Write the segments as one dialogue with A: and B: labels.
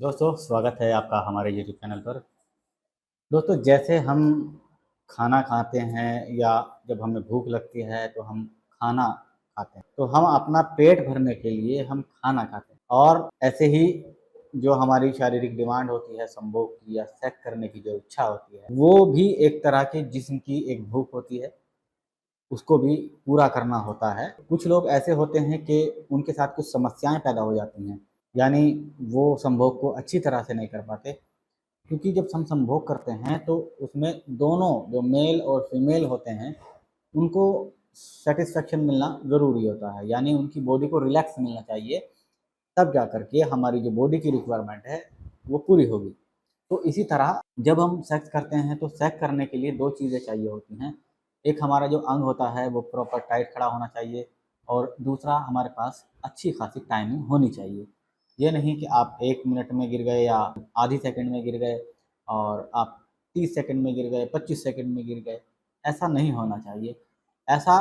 A: दोस्तों स्वागत है आपका हमारे यूट्यूब चैनल पर। दोस्तों जैसे हम खाना खाते हैं या जब हमें भूख लगती है तो हम खाना खाते हैं, तो हम अपना पेट भरने के लिए हम खाना खाते हैं। और ऐसे ही जो हमारी शारीरिक डिमांड होती है संभोग की या सेक्स करने की जो इच्छा होती है, वो भी एक तरह की जिस्म की एक भूख होती है, उसको भी पूरा करना होता है। कुछ लोग ऐसे होते हैं कि उनके साथ कुछ समस्याएं पैदा हो जाती हैं, यानी वो संभोग को अच्छी तरह से नहीं कर पाते। क्योंकि जब हम संभोग करते हैं तो उसमें दोनों जो मेल और फीमेल होते हैं उनको सेटिस्फेक्शन मिलना ज़रूरी होता है, यानी उनकी बॉडी को रिलैक्स मिलना चाहिए, तब जा कर के हमारी जो बॉडी की रिक्वायरमेंट है वो पूरी होगी। तो इसी तरह जब हम सेक्स करते हैं तो सेक्स करने के लिए 2 चीज़ें चाहिए होती हैं। एक हमारा जो अंग होता है वो प्रॉपर टाइट खड़ा होना चाहिए और दूसरा हमारे पास अच्छी खासी टाइमिंग होनी चाहिए। ये नहीं कि आप 1 मिनट में गिर गए या आधी सेकंड में गिर गए और आप 30 सेकंड में गिर गए, 25 सेकंड में गिर गए, ऐसा नहीं होना चाहिए। ऐसा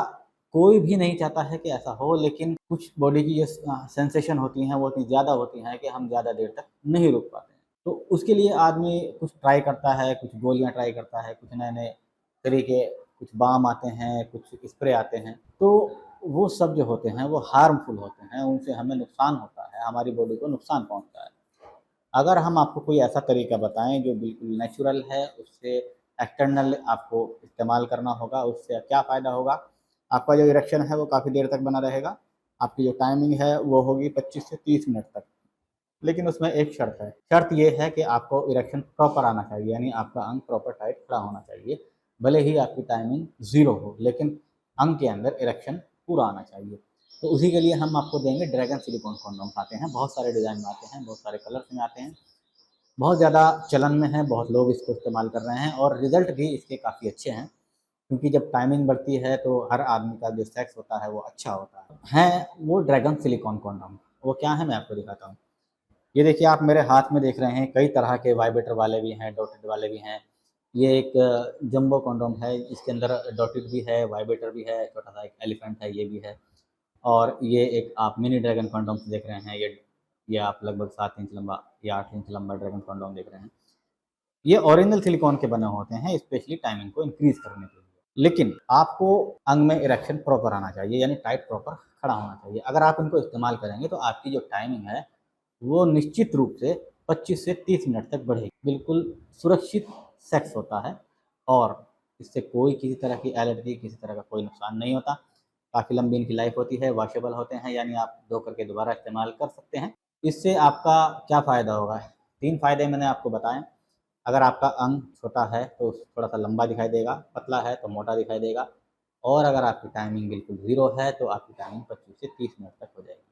A: कोई भी नहीं चाहता है कि ऐसा हो, लेकिन कुछ बॉडी की ये सेंसेशन होती हैं वो इतनी ज़्यादा होती हैं कि हम ज़्यादा देर तक नहीं रुक पाते हैं। तो उसके लिए आदमी कुछ ट्राई करता है, कुछ गोलियाँ ट्राई करता है, कुछ नए-नए तरीके, कुछ बाम आते हैं, कुछ स्प्रे आते हैं। तो वो सब जो होते हैं वो हार्मफुल होते हैं, उनसे हमें नुकसान होता है, हमारी बॉडी को नुकसान पहुँचता है। अगर हम आपको कोई ऐसा तरीका बताएँ जो बिल्कुल नेचुरल है, उससे एक्सटर्नल आपको इस्तेमाल करना होगा, उससे क्या फ़ायदा होगा? आपका जो इरेक्शन है वो काफ़ी देर तक बना रहेगा, आपकी जो टाइमिंग है वो होगी 25 से 30 मिनट तक। लेकिन उसमें एक शर्त है, शर्त ये है कि आपको इरेक्शन प्रॉपर आना चाहिए, यानी आपका अंग प्रॉपर टाइट खड़ा होना चाहिए। भले ही आपकी टाइमिंग 0 हो, लेकिन अंग के अंदर इरेक्शन पूरा आना चाहिए। तो उसी के लिए हम आपको देंगे ड्रैगन सिलिकॉन कॉन्डोम्स आते हैं, बहुत सारे डिज़ाइन में आते हैं, बहुत सारे कलर्स में आते हैं, बहुत ज़्यादा चलन में है, बहुत लोग इसको इस्तेमाल कर रहे हैं और रिज़ल्ट भी इसके काफ़ी अच्छे हैं। क्योंकि जब टाइमिंग बढ़ती है तो हर आदमी का जो सेक्स होता है वो अच्छा होता है। हैं वो ड्रैगन सिलिकॉन कॉन्डोम, वो क्या है मैं आपको दिखाता हूँ। ये देखिए आप मेरे हाथ में देख रहे हैं, कई तरह के वाइब्रेटर वाले भी हैं, डॉटेड वाले भी हैं। ये एक जंबो कॉन्डोम है, इसके अंदर डॉटेड भी है, वाइब्रेटर भी है, छोटा-सा एक एलिफेंट है, ये भी है। और ये एक आप मिनी ड्रैगन कॉन्डोम्स देख रहे हैं, ये आप लगभग 7 इंच लंबा या 8 इंच लंबा ड्रैगन कॉन्डोम देख रहे हैं। ये ओरिजिनल सिलिकॉन के बने होते हैं, स्पेशली टाइमिंग को इंक्रीज़ करने के लिए। लेकिन आपको अंग में इरेक्शन प्रॉपर आना चाहिए, यानी टाइट प्रॉपर खड़ा होना चाहिए। अगर आप इनको इस्तेमाल करेंगे तो आपकी जो टाइमिंग है वो निश्चित रूप से 25 से 30 मिनट तक बढ़ेगी। बिल्कुल सुरक्षित सेक्स होता है और इससे कोई किसी तरह की एलर्जी, किसी तरह का कोई नुकसान नहीं होता। काफ़ी लंबी इनकी लाइफ़ होती है, वॉशेबल होते हैं, यानी आप धो करके दोबारा इस्तेमाल कर सकते हैं। इससे आपका क्या फ़ायदा होगा? 3 फ़ायदे मैंने आपको बताएँ। अगर आपका अंग छोटा है तो थोड़ा-सा लंबा दिखाई देगा, पतला है तो मोटा दिखाई देगा और अगर आपकी टाइमिंग बिल्कुल 0 है तो आपकी टाइमिंग 25 से 30 मिनट तक हो जाएगी।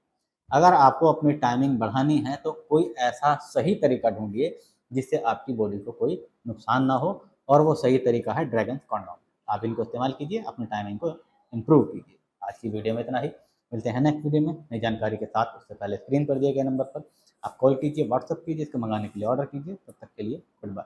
A: अगर आपको अपनी टाइमिंग बढ़ानी है तो कोई ऐसा सही तरीका ढूँढिए जिससे आपकी बॉडी को कोई नुकसान ना हो और वो सही तरीका है ड्रैगन्स कॉन्डोम। आप इनको इस्तेमाल कीजिए, अपनी टाइमिंग को इम्प्रूव कीजिए। आज की वीडियो में इतना ही, मिलते हैं नेक्स्ट वीडियो में नई जानकारी के साथ। उससे पहले स्क्रीन पर दिए गए नंबर पर आप कॉल कीजिए, व्हाट्सएप कीजिए, इसको मँगाने के लिए ऑर्डर कीजिए। तब तक के लिए गुड बाय।